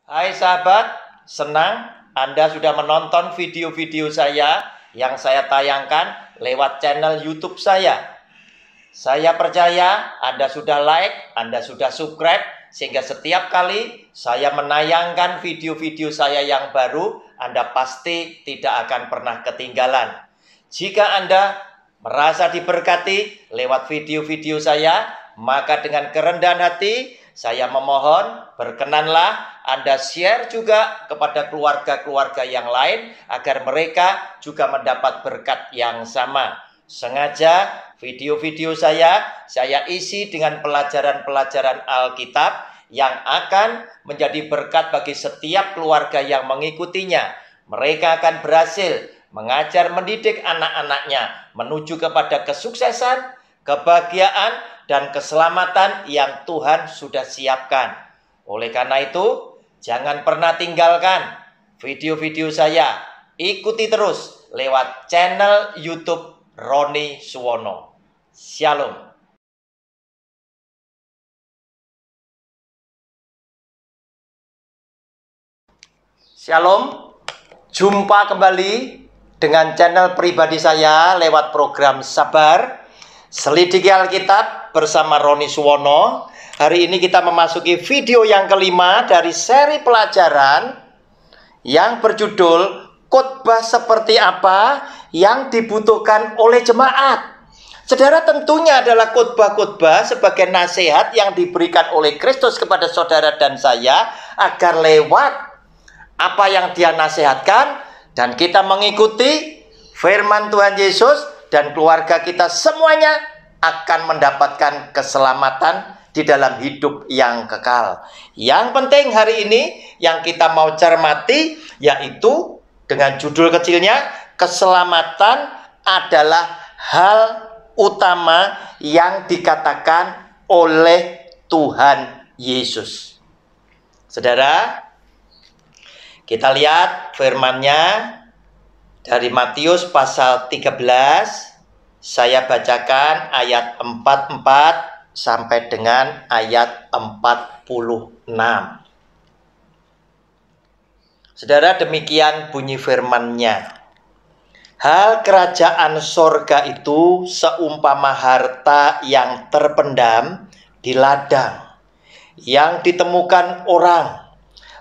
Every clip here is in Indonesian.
Hai sahabat, senang Anda sudah menonton video-video saya yang saya tayangkan lewat channel YouTube saya. Saya percaya Anda sudah like, Anda sudah subscribe, sehingga setiap kali saya menayangkan video-video saya yang baru, Anda pasti tidak akan pernah ketinggalan. Jika Anda merasa diberkati lewat video-video saya, maka dengan kerendahan hati saya memohon, berkenanlah Anda share juga kepada keluarga-keluarga yang lain agar mereka juga mendapat berkat yang sama. Sengaja video-video saya isi dengan pelajaran-pelajaran Alkitab yang akan menjadi berkat bagi setiap keluarga yang mengikutinya. Mereka akan berhasil mengajar mendidik anak-anaknya menuju kepada kesuksesan, kebahagiaan, dan keselamatan yang Tuhan sudah siapkan. Oleh karena itu, jangan pernah tinggalkan video-video saya. Ikuti terus lewat channel YouTube Roni Suwono. Shalom. Shalom. Jumpa kembali dengan channel pribadi saya lewat program Sabar Selidiki Alkitab bersama Roni Suwono. Hari ini kita memasuki video yang kelima dari seri pelajaran yang berjudul Khotbah seperti apa yang dibutuhkan oleh jemaat. Saudara, tentunya adalah khotbah-khotbah sebagai nasihat yang diberikan oleh Kristus kepada saudara dan saya agar lewat apa yang dia nasihatkan dan kita mengikuti firman Tuhan Yesus, dan keluarga kita semuanya akan mendapatkan keselamatan di dalam hidup yang kekal. Yang penting hari ini yang kita mau cermati yaitu dengan judul kecilnya, keselamatan adalah hal utama yang dikatakan oleh Tuhan Yesus. Saudara, kita lihat firman-Nya dari Matius pasal 13. Saya bacakan ayat 44 sampai dengan ayat 46. Saudara, demikian bunyi firman-Nya. Hal kerajaan sorga itu seumpama harta yang terpendam di ladang, yang ditemukan orang,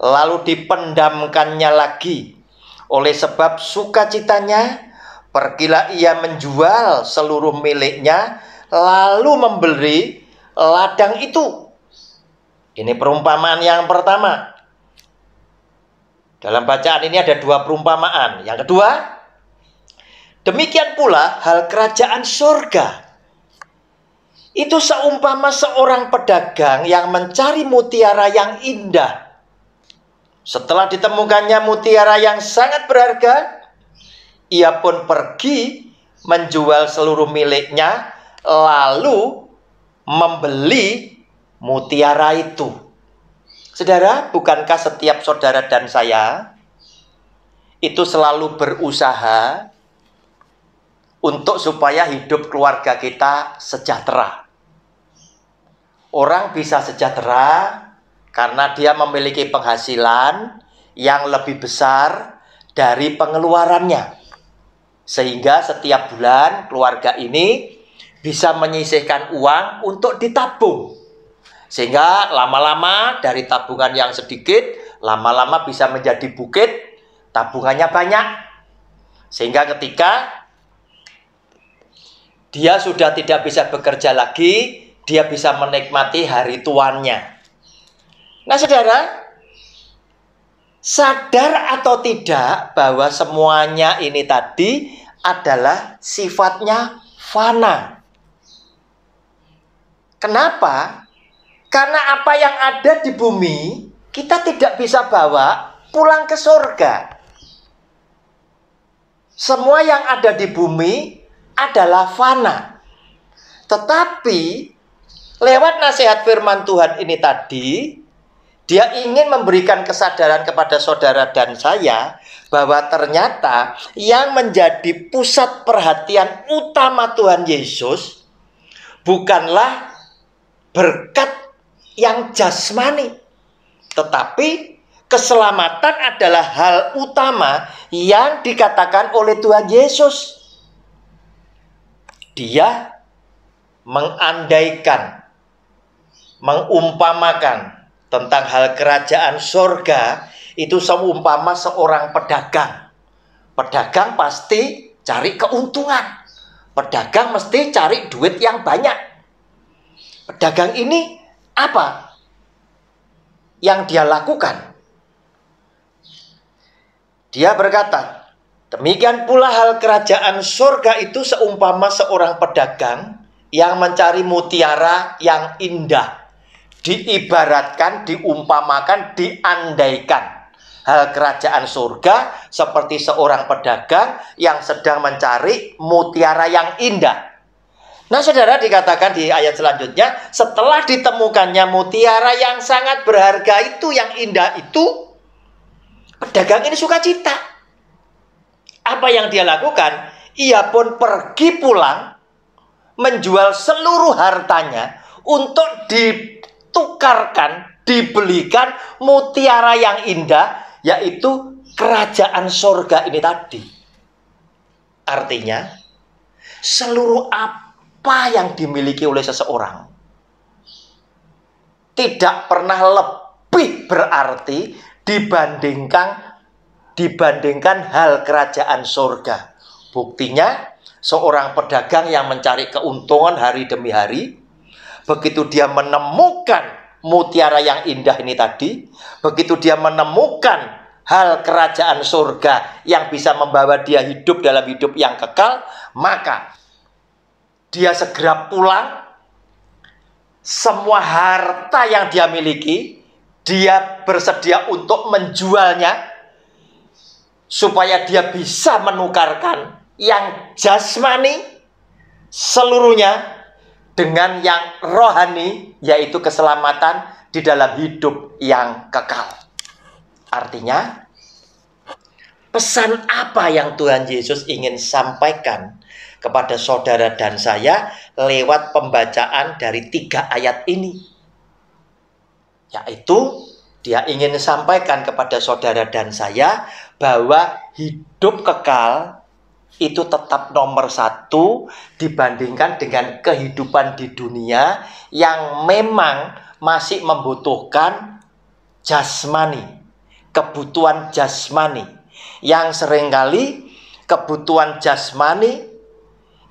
lalu dipendamkannya lagi. Oleh sebab sukacitanya, pergilah ia menjual seluruh miliknya, lalu membeli ladang itu. Ini perumpamaan yang pertama. Dalam bacaan ini ada dua perumpamaan. Yang kedua, demikian pula hal kerajaan surga. Itu seumpama seorang pedagang yang mencari mutiara yang indah. Setelah ditemukannya mutiara yang sangat berharga, ia pun pergi menjual seluruh miliknya, lalu membeli mutiara itu. Saudara, bukankah setiap saudara dan saya itu selalu berusaha untuk supaya hidup keluarga kita sejahtera? Orang bisa sejahtera karena dia memiliki penghasilan yang lebih besar dari pengeluarannya. Sehingga setiap bulan keluarga ini bisa menyisihkan uang untuk ditabung. Sehingga lama-lama dari tabungan yang sedikit, lama-lama bisa menjadi bukit, tabungannya banyak. Sehingga ketika dia sudah tidak bisa bekerja lagi, dia bisa menikmati hari tuannya. Nah saudara, sadar atau tidak bahwa semuanya ini tadi adalah sifatnya fana. Kenapa? Karena apa yang ada di bumi kita tidak bisa bawa pulang ke surga. Semua yang ada di bumi adalah fana. Tetapi lewat nasihat firman Tuhan ini tadi, dia ingin memberikan kesadaran kepada saudara dan saya bahwa ternyata yang menjadi pusat perhatian utama Tuhan Yesus bukanlah berkat yang jasmani, tetapi keselamatan adalah hal utama yang dikatakan oleh Tuhan Yesus. Dia mengandaikan, mengumpamakan tentang hal kerajaan surga itu seumpama seorang pedagang. Pedagang pasti cari keuntungan. Pedagang mesti cari duit yang banyak. Pedagang ini apa yang dia lakukan? Dia berkata, demikian pula hal kerajaan surga itu seumpama seorang pedagang yang mencari mutiara yang indah. Diibaratkan, diumpamakan, diandaikan. Hal kerajaan surga seperti seorang pedagang yang sedang mencari mutiara yang indah. Nah, saudara, dikatakan di ayat selanjutnya, setelah ditemukannya mutiara yang sangat berharga itu, yang indah itu, pedagang ini sukacita. Apa yang dia lakukan? Ia pun pergi pulang, menjual seluruh hartanya untuk ditukarkan, dibelikan mutiara yang indah, yaitu kerajaan surga ini tadi. Artinya, seluruh apa yang dimiliki oleh seseorang tidak pernah lebih berarti dibandingkan hal kerajaan surga. Buktinya, seorang pedagang yang mencari keuntungan hari demi hari, begitu dia menemukan mutiara yang indah ini tadi, begitu dia menemukan hal kerajaan surga yang bisa membawa dia hidup dalam hidup yang kekal, maka dia segera pulang. Semua harta yang dia miliki, dia bersedia untuk menjualnya supaya dia bisa menukarkan yang jasmani seluruhnya dengan yang rohani, yaitu keselamatan di dalam hidup yang kekal. Artinya, pesan apa yang Tuhan Yesus ingin sampaikan kepada saudara dan saya lewat pembacaan dari 3 ayat ini? Yaitu, dia ingin sampaikan kepada saudara dan saya bahwa hidup kekal itu tetap nomor 1 dibandingkan dengan kehidupan di dunia yang memang masih membutuhkan jasmani, kebutuhan jasmani, yang seringkali kebutuhan jasmani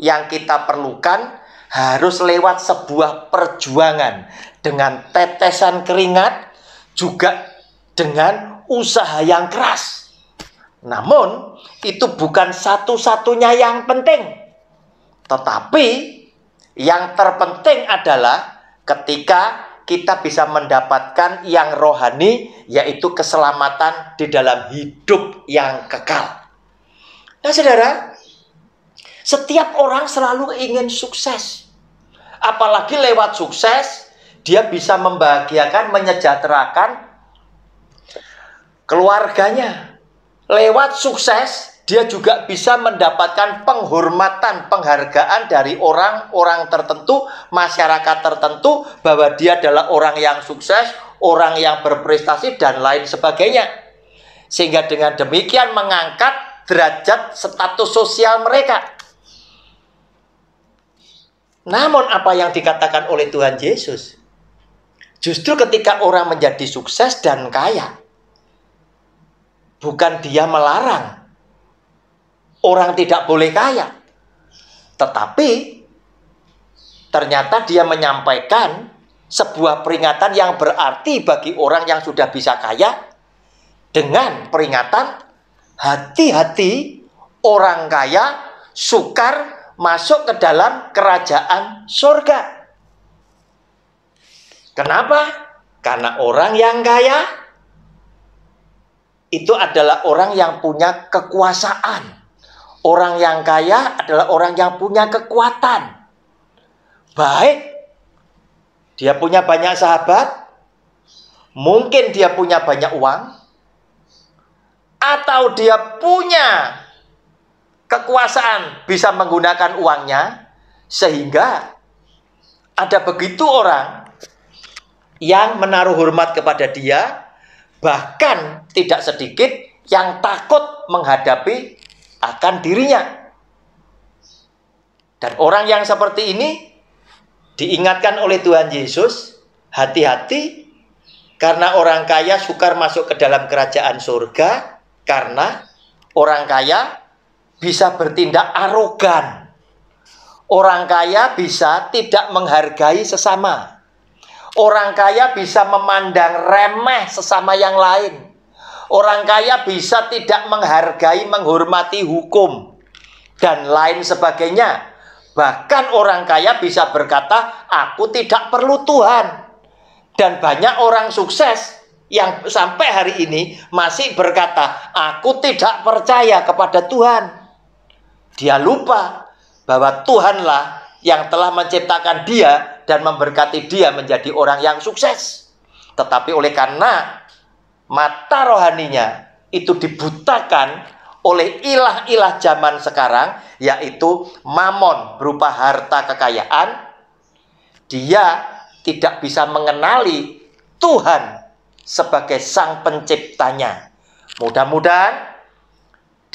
yang kita perlukan harus lewat sebuah perjuangan dengan tetesan keringat, juga dengan usaha yang keras. Namun, itu bukan satu-satunya yang penting. Tetapi, yang terpenting adalah ketika kita bisa mendapatkan yang rohani, yaitu keselamatan di dalam hidup yang kekal. Nah, saudara, setiap orang selalu ingin sukses. Apalagi lewat sukses, dia bisa membahagiakan, menyejahterakan keluarganya. Lewat sukses, dia juga bisa mendapatkan penghormatan, penghargaan dari orang-orang tertentu, masyarakat tertentu, bahwa dia adalah orang yang sukses, orang yang berprestasi, dan lain sebagainya. Sehingga dengan demikian mengangkat derajat status sosial mereka. Namun apa yang dikatakan oleh Tuhan Yesus? Justru ketika orang menjadi sukses dan kaya, bukan dia melarang orang tidak boleh kaya, tetapi ternyata dia menyampaikan sebuah peringatan yang berarti bagi orang yang sudah bisa kaya, dengan peringatan hati-hati orang kaya sukar masuk ke dalam kerajaan surga. Kenapa? Karena orang yang kaya itu adalah orang yang punya kekuasaan. Orang yang kaya adalah orang yang punya kekuatan. Baik, dia punya banyak sahabat, mungkin dia punya banyak uang, atau dia punya kekuasaan bisa menggunakan uangnya, sehingga ada begitu orang yang menaruh hormat kepada dia, Bahkan tidak sedikit yang takut menghadapi akan dirinya. Dan orang yang seperti ini diingatkan oleh Tuhan Yesus, hati-hati, karena orang kaya sukar masuk ke dalam kerajaan surga, karena orang kaya bisa bertindak arogan. Orang kaya bisa tidak menghargai sesama. Orang kaya bisa memandang remeh sesama yang lain. Orang kaya bisa tidak menghargai, menghormati hukum, dan lain sebagainya. Bahkan orang kaya bisa berkata, aku tidak perlu Tuhan. Dan banyak orang sukses yang sampai hari ini masih berkata, aku tidak percaya kepada Tuhan. Dia lupa bahwa Tuhanlah yang telah menciptakan dia dan memberkati dia menjadi orang yang sukses. Tetapi oleh karena mata rohaninya itu dibutakan oleh ilah-ilah zaman sekarang, yaitu mamon berupa harta kekayaan, dia tidak bisa mengenali Tuhan sebagai sang penciptanya. Mudah-mudahan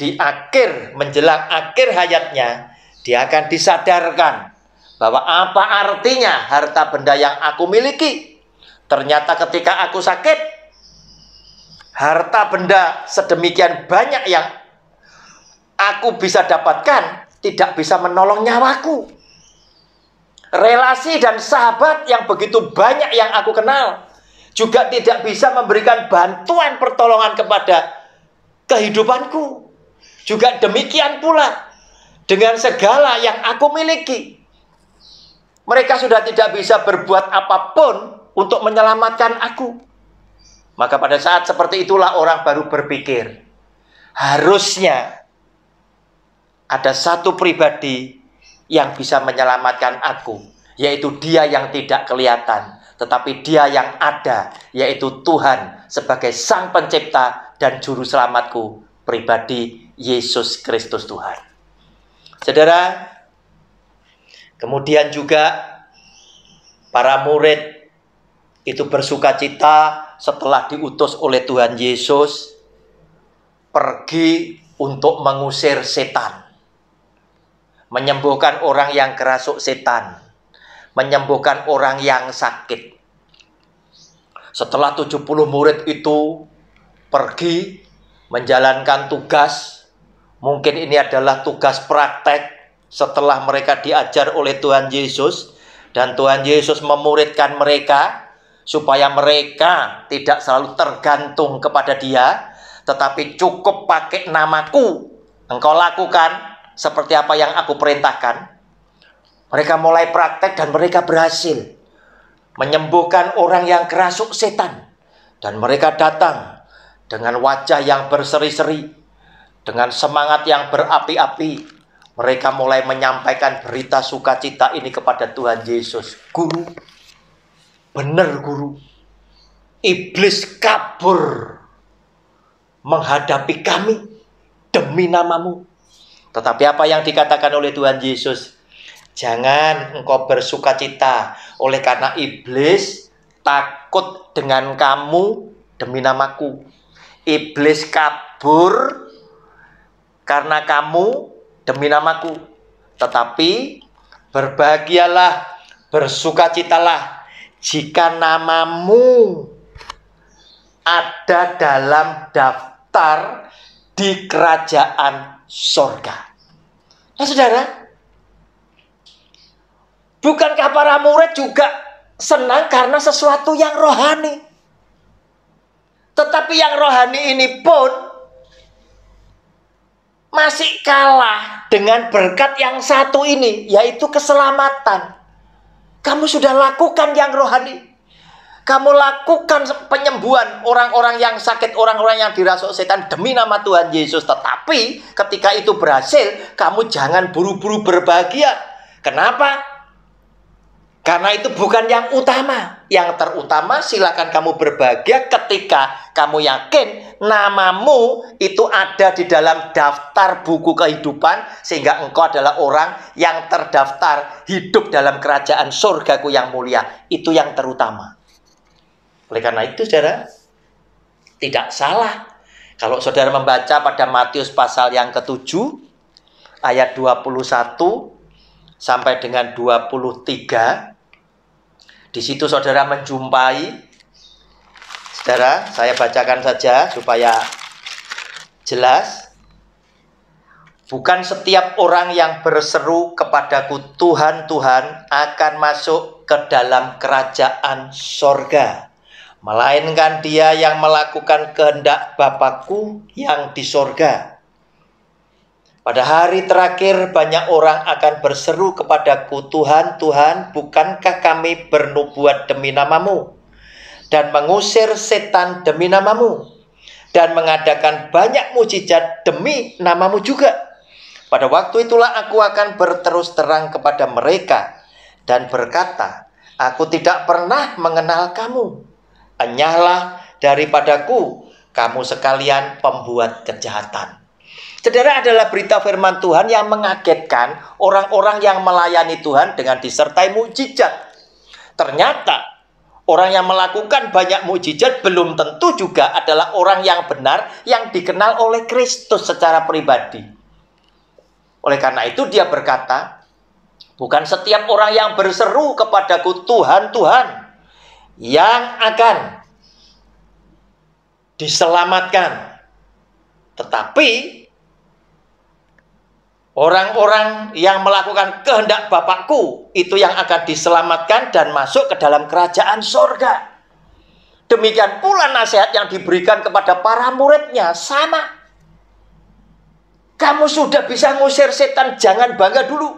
di akhir, menjelang akhir hayatnya, dia akan disadarkan bahwa apa artinya harta benda yang aku miliki. Ternyata ketika aku sakit, harta benda sedemikian banyak yang aku bisa dapatkan tidak bisa menolong nyawaku. Relasi dan sahabat yang begitu banyak yang aku kenal juga tidak bisa memberikan bantuan pertolongan kepada kehidupanku. Juga demikian pula dengan segala yang aku miliki. Mereka sudah tidak bisa berbuat apapun untuk menyelamatkan aku. Maka pada saat seperti itulah orang baru berpikir, harusnya ada satu pribadi yang bisa menyelamatkan aku, yaitu dia yang tidak kelihatan, tetapi dia yang ada, yaitu Tuhan sebagai sang pencipta dan juru selamatku pribadi, Yesus Kristus Tuhan. Saudara, kemudian juga para murid itu bersukacita setelah diutus oleh Tuhan Yesus pergi untuk mengusir setan, menyembuhkan orang yang kerasuk setan, menyembuhkan orang yang sakit. Setelah 70 murid itu pergi menjalankan tugas, mungkin ini adalah tugas praktek setelah mereka diajar oleh Tuhan Yesus, dan Tuhan Yesus memuridkan mereka supaya mereka tidak selalu tergantung kepada Dia, tetapi cukup pakai namaku, engkau lakukan seperti apa yang aku perintahkan. Mereka mulai praktek dan mereka berhasil menyembuhkan orang yang kerasuk setan. Dan mereka datang dengan wajah yang berseri-seri, dengan semangat yang berapi-api. Mereka mulai menyampaikan berita sukacita ini kepada Tuhan Yesus. Guru, benar guru, iblis kabur menghadapi kami demi namamu. Tetapi apa yang dikatakan oleh Tuhan Yesus? Jangan engkau bersukacita oleh karena iblis takut dengan kamu demi namaku. Iblis kabur karena kamu demi namaku. Tetapi berbahagialah, bersukacitalah jika namamu ada dalam daftar di kerajaan sorga. Nah saudara, bukankah para murid juga senang karena sesuatu yang rohani? Tetapi yang rohani ini pun masih kalah dengan berkat yang satu ini, yaitu keselamatan. Kamu sudah lakukan yang rohani. Kamu lakukan penyembuhan orang-orang yang sakit, orang-orang yang dirasuk setan demi nama Tuhan Yesus. Tetapi ketika itu berhasil, kamu jangan buru-buru berbahagia. Kenapa? Karena itu bukan yang utama. Yang terutama silakan kamu berbahagia ketika kamu yakin namamu itu ada di dalam daftar buku kehidupan, sehingga engkau adalah orang yang terdaftar hidup dalam kerajaan surgaku yang mulia. Itu yang terutama. Oleh karena itu saudara, Tidak salah kalau saudara membaca pada Matius pasal yang ke-7 ayat 21 sampai dengan 23. Di situ saudara menjumpai, saudara, saya bacakan saja supaya jelas. Bukan setiap orang yang berseru kepadaku Tuhan, Tuhan akan masuk ke dalam kerajaan sorga, melainkan dia yang melakukan kehendak Bapakku yang di sorga. Pada hari terakhir banyak orang akan berseru kepadaku, Tuhan, Tuhan, bukankah kami bernubuat demi namamu, dan mengusir setan demi namamu, dan mengadakan banyak mujizat demi namamu juga? Pada waktu itulah aku akan berterus terang kepada mereka dan berkata, aku tidak pernah mengenal kamu. Enyahlah daripadaku, kamu sekalian pembuat kejahatan. Saudara, adalah berita firman Tuhan yang mengagetkan orang-orang yang melayani Tuhan dengan disertai mukjizat. Ternyata orang yang melakukan banyak mukjizat belum tentu juga adalah orang yang benar yang dikenal oleh Kristus secara pribadi. Oleh karena itu dia berkata, bukan setiap orang yang berseru kepadaku Tuhan, Tuhan yang akan diselamatkan, tetapi orang-orang yang melakukan kehendak Bapakku itu yang akan diselamatkan dan masuk ke dalam kerajaan sorga. Demikian pula nasihat yang diberikan kepada para muridnya, sama. Kamu sudah bisa ngusir setan, jangan bangga dulu.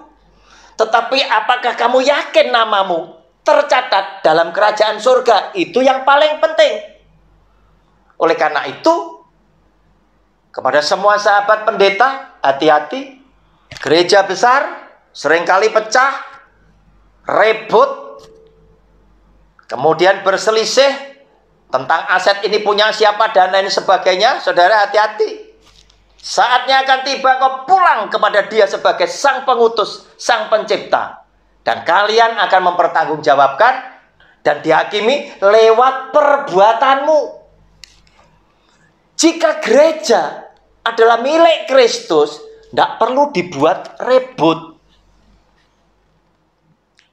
Tetapi apakah kamu yakin namamu tercatat dalam kerajaan surga? Itu yang paling penting. Oleh karena itu, kepada semua sahabat pendeta, hati-hati. Gereja besar seringkali pecah, ribut, kemudian berselisih tentang aset ini punya siapa dan lain sebagainya. Saudara, hati-hati. Saatnya akan tiba kau pulang kepada Dia sebagai Sang Pengutus, Sang Pencipta. Dan kalian akan mempertanggungjawabkan dan dihakimi lewat perbuatanmu. Jika gereja adalah milik Kristus, tidak perlu dibuat ribut.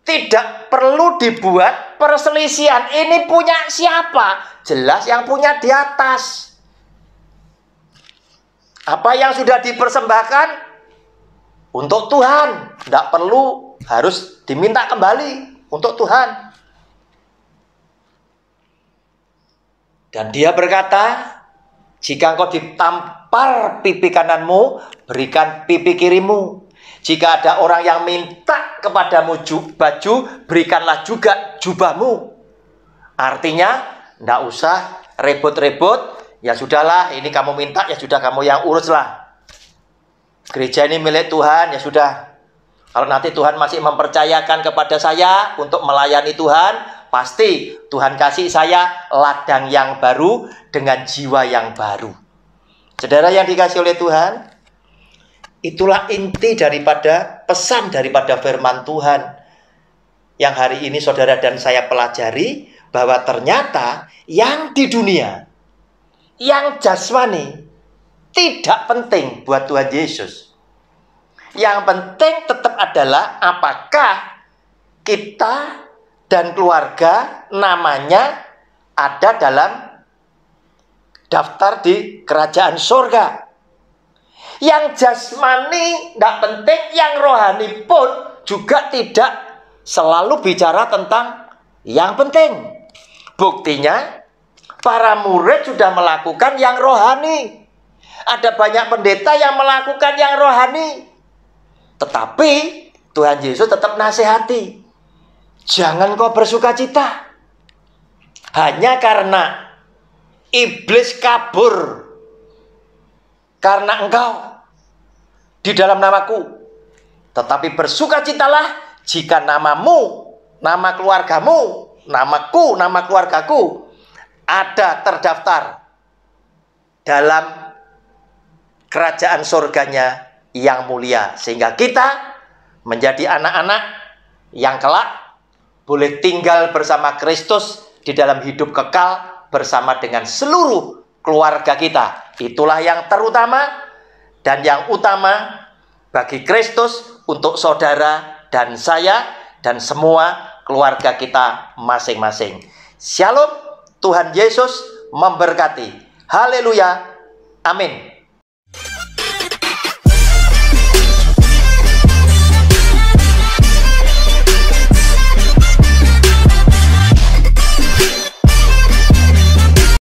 Tidak perlu dibuat perselisihan. Ini punya siapa? Jelas yang punya di atas. Apa yang sudah dipersembahkan untuk Tuhan, tidak perlu harus diminta kembali untuk Tuhan. Dan dia berkata, jika engkau ditampar pipi kananmu, berikan pipi kirimu. Jika ada orang yang minta kepadamu baju, berikanlah juga jubahmu. Artinya, tidak usah ribut-ribut. Ya sudahlah, ini kamu minta, ya sudah kamu yang uruslah. Gereja ini milik Tuhan, ya sudah. Kalau nanti Tuhan masih mempercayakan kepada saya untuk melayani Tuhan, pasti Tuhan kasih saya ladang yang baru dengan jiwa yang baru. Saudara yang dikasih oleh Tuhan, itulah inti daripada pesan daripada firman Tuhan yang hari ini saudara dan saya pelajari, bahwa ternyata yang di dunia, yang jasmani, tidak penting buat Tuhan Yesus. Yang penting tetap adalah apakah kita dan keluarga namanya ada dalam daftar di kerajaan surga. Yang jasmani tidak penting, yang rohani pun juga tidak selalu bicara tentang yang penting. Buktinya, para murid sudah melakukan yang rohani. Ada banyak pendeta yang melakukan yang rohani. Tetapi Tuhan Yesus tetap nasihati, jangan kau bersuka cita hanya karena iblis kabur karena engkau di dalam namaku. Tetapi bersukacitalah jika namamu, nama keluargamu, namaku, nama keluargaku ada terdaftar dalam kerajaan surganya yang mulia. Sehingga kita menjadi anak-anak yang kelak boleh tinggal bersama Kristus di dalam hidup kekal bersama dengan seluruh keluarga kita. Itulah yang terutama dan yang utama bagi Kristus untuk saudara dan saya dan semua keluarga kita masing-masing. Shalom, Tuhan Yesus memberkati. Haleluya. Amin.